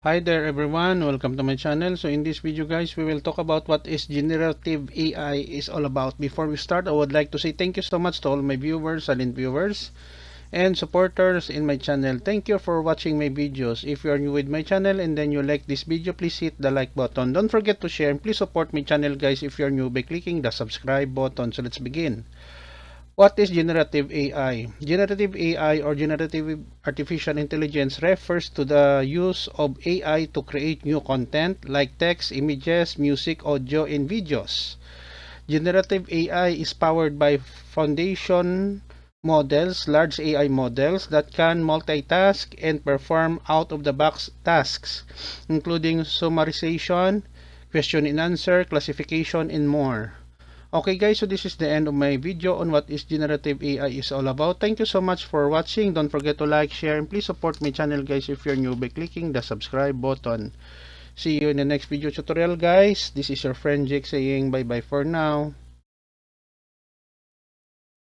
Hi there everyone, welcome to my channel. So in this video guys, we will talk about what is generative AI is all about. Before we start, I would like to say thank you so much to all my viewers, silent viewers, and supporters in my channel. Thank you for watching my videos. If you are new with my channel and then you like this video, please hit the like button. Don't forget to share and please support my channel guys if you are new by clicking the subscribe button. So let's begin. What is generative AI? Generative AI or generative artificial intelligence refers to the use of AI to create new content like text, images, music, audio, and videos. Generative AI is powered by foundation models, large AI models that can multitask and perform out-of-the-box tasks, including summarization, question and answer, classification, and more. Okay guys, so this is the end of my video on what is generative AI is all about. Thank you so much for watching. Don't forget to like, share, and please support my channel guys if you're new by clicking the subscribe button. See you in the next video tutorial guys. This is your friend Jake saying bye bye for now.